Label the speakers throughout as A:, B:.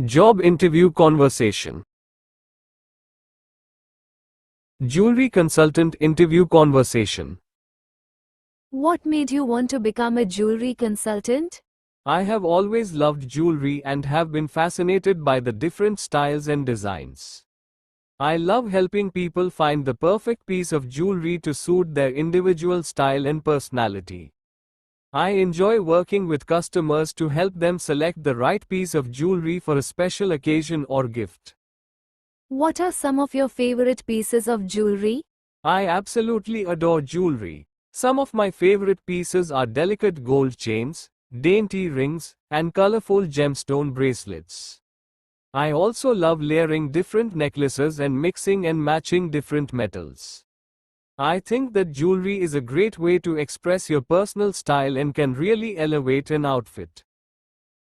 A: Job interview conversation. Jewelry consultant interview conversation.
B: What made you want to become a jewelry consultant?
A: I have always loved jewelry and have been fascinated by the different styles and designs. I love helping people find the perfect piece of jewelry to suit their individual style and personality. I enjoy working with customers to help them select the right piece of jewelry for a special occasion or gift.
B: What are some of your favorite pieces of jewelry?
A: I absolutely adore jewelry. Some of my favorite pieces are delicate gold chains, dainty rings, and colorful gemstone bracelets. I also love layering different necklaces and mixing and matching different metals. I think that jewelry is a great way to express your personal style and can really elevate an outfit.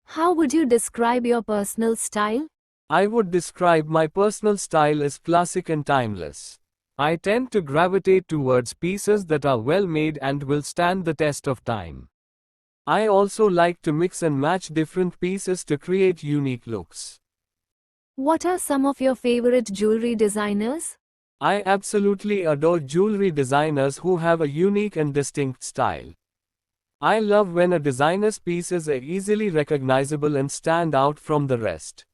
B: How would you describe your personal style?
A: I would describe my personal style as classic and timeless. I tend to gravitate towards pieces that are well made and will stand the test of time. I also like to mix and match different pieces to create unique looks.
B: What are some of your favorite jewelry designers?
A: I absolutely adore jewelry designers who have a unique and distinct style. I love when a designer's pieces are easily recognizable and stand out from the rest.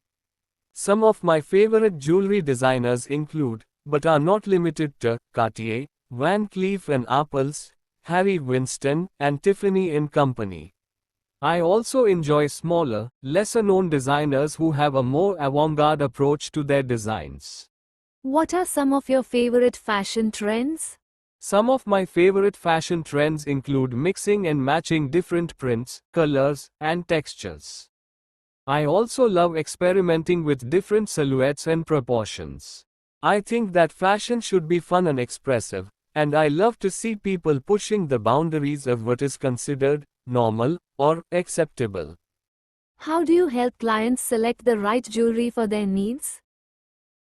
A: Some of my favorite jewelry designers include, but are not limited to, Cartier, Van Cleef & Arpels, Harry Winston, and Tiffany & Company. I also enjoy smaller, lesser-known designers who have a more avant-garde approach to their designs.
B: What are some of your favorite fashion trends?
A: Some of my favorite fashion trends include mixing and matching different prints, colors, and textures. I also love experimenting with different silhouettes and proportions. I think that fashion should be fun and expressive, and I love to see people pushing the boundaries of what is considered normal or acceptable.
B: How do you help clients select the right jewelry for their needs?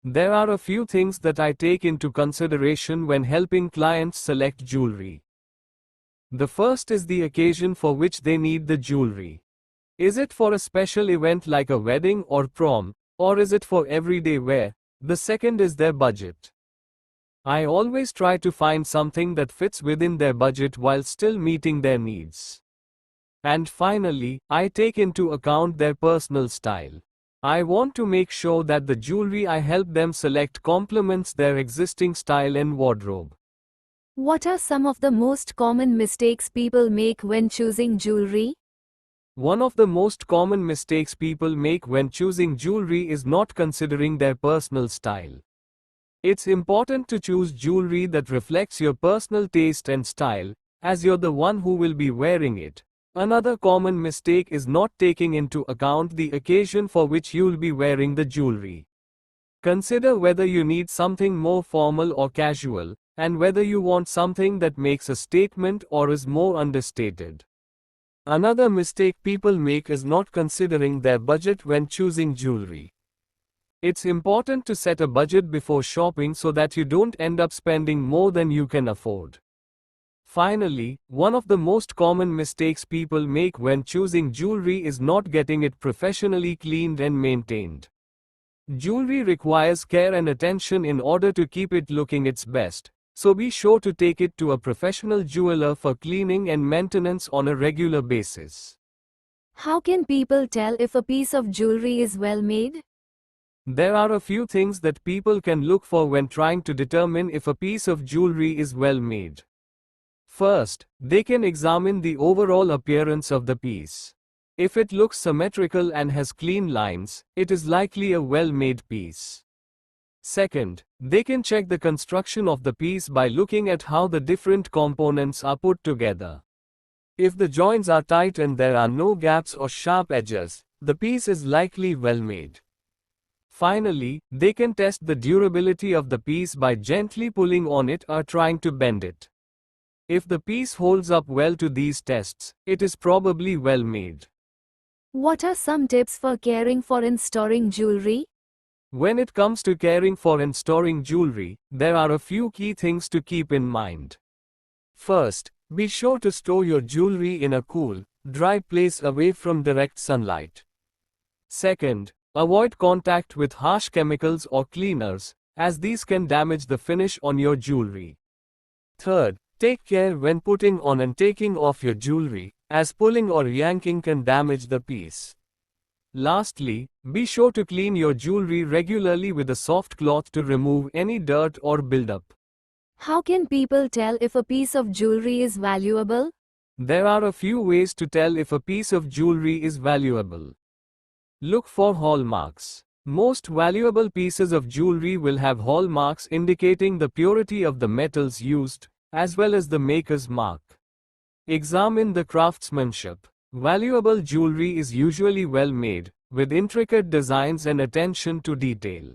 A: There are a few things that I take into consideration when helping clients select jewelry. The first is the occasion for which they need the jewelry. Is it for a special event like a wedding or prom, or is it for everyday wear? The second is their budget. I always try to find something that fits within their budget while still meeting their needs. And finally, I take into account their personal style. I want to make sure that the jewelry I help them select complements their existing style and wardrobe.
B: What are some of the most common mistakes people make when choosing jewelry?
A: One of the most common mistakes people make when choosing jewelry is not considering their personal style. It's important to choose jewelry that reflects your personal taste and style, as you're the one who will be wearing it. Another common mistake is not taking into account the occasion for which you'll be wearing the jewelry. Consider whether you need something more formal or casual, and whether you want something that makes a statement or is more understated. Another mistake people make is not considering their budget when choosing jewelry. It's important to set a budget before shopping so that you don't end up spending more than you can afford. Finally, one of the most common mistakes people make when choosing jewelry is not getting it professionally cleaned and maintained. Jewelry requires care and attention in order to keep it looking its best, so be sure to take it to a professional jeweler for cleaning and maintenance on a regular basis.
B: How can people tell if a piece of jewelry is well made?
A: There are a few things that people can look for when trying to determine if a piece of jewelry is well made. First, they can examine the overall appearance of the piece. If it looks symmetrical and has clean lines, it is likely a well-made piece. Second, they can check the construction of the piece by looking at how the different components are put together. If the joints are tight and there are no gaps or sharp edges, the piece is likely well made. Finally, they can test the durability of the piece by gently pulling on it or trying to bend it. If the piece holds up well to these tests, it is probably well made.
B: What are some tips for caring for and storing jewelry?
A: When it comes to caring for and storing jewelry, there are a few key things to keep in mind. First, be sure to store your jewelry in a cool, dry place away from direct sunlight. Second, Avoid contact with harsh chemicals or cleaners, as these can damage the finish on your jewelry. Third, take care when putting on and taking off your jewelry, as pulling or yanking can damage the piece. Lastly, be sure to clean your jewelry regularly with a soft cloth to remove any dirt or buildup.
B: How can people tell if a piece of jewelry is valuable?
A: There are a few ways to tell if a piece of jewelry is valuable. Look for hallmarks. Most valuable pieces of jewelry will have hallmarks indicating the purity of the metals used, as well as the maker's mark. Examine the craftsmanship. Valuable jewelry is usually well made, with intricate designs and attention to detail.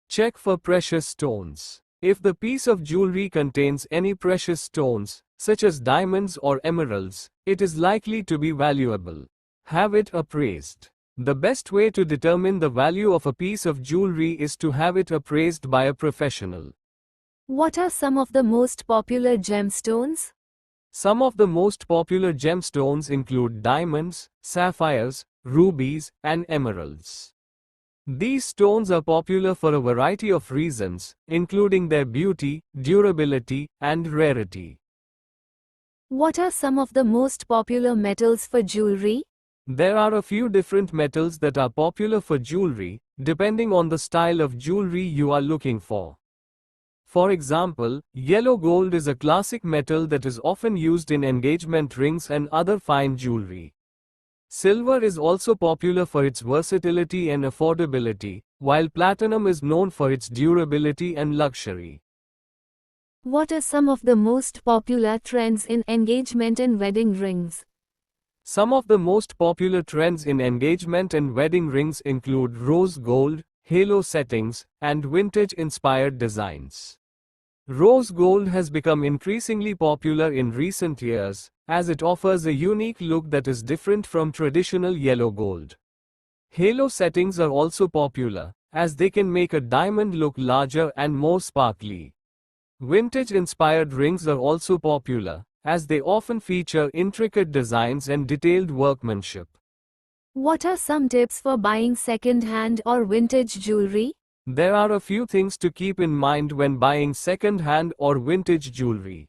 A: Check for precious stones. If the piece of jewelry contains any precious stones, such as diamonds or emeralds, it is likely to be valuable. Have it appraised. The best way to determine the value of a piece of jewelry is to have it appraised by a professional.
B: What are some of the most popular gemstones?
A: Some of the most popular gemstones include diamonds, sapphires, rubies, and emeralds. These stones are popular for a variety of reasons, including their beauty, durability, and rarity.
B: What are some of the most popular metals for jewelry?
A: There are a few different metals that are popular for jewelry, depending on the style of jewelry you are looking for. For example, yellow gold is a classic metal that is often used in engagement rings and other fine jewelry. Silver is also popular for its versatility and affordability, while platinum is known for its durability and luxury.
B: What are some of the most popular trends in engagement and wedding rings?
A: Some of the most popular trends in engagement and wedding rings include rose gold, halo settings, and vintage-inspired designs. Rose gold has become increasingly popular in recent years, as it offers a unique look that is different from traditional yellow gold. Halo settings are also popular, as they can make a diamond look larger and more sparkly. Vintage-inspired rings are also popular, as they often feature intricate designs and detailed workmanship.
B: What are some tips for buying second-hand or vintage jewelry?
A: There are a few things to keep in mind when buying second-hand or vintage jewelry.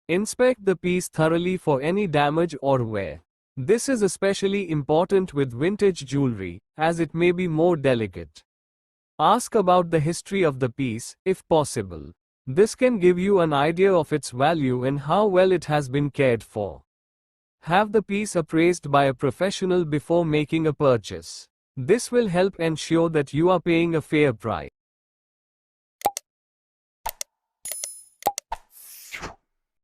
A: Inspect the piece thoroughly for any damage or wear. This is especially important with vintage jewelry, as it may be more delicate. Ask about the history of the piece, if possible. This can give you an idea of its value and how well it has been cared for. Have the piece appraised by a professional before making a purchase. This will help ensure that you are paying a fair price.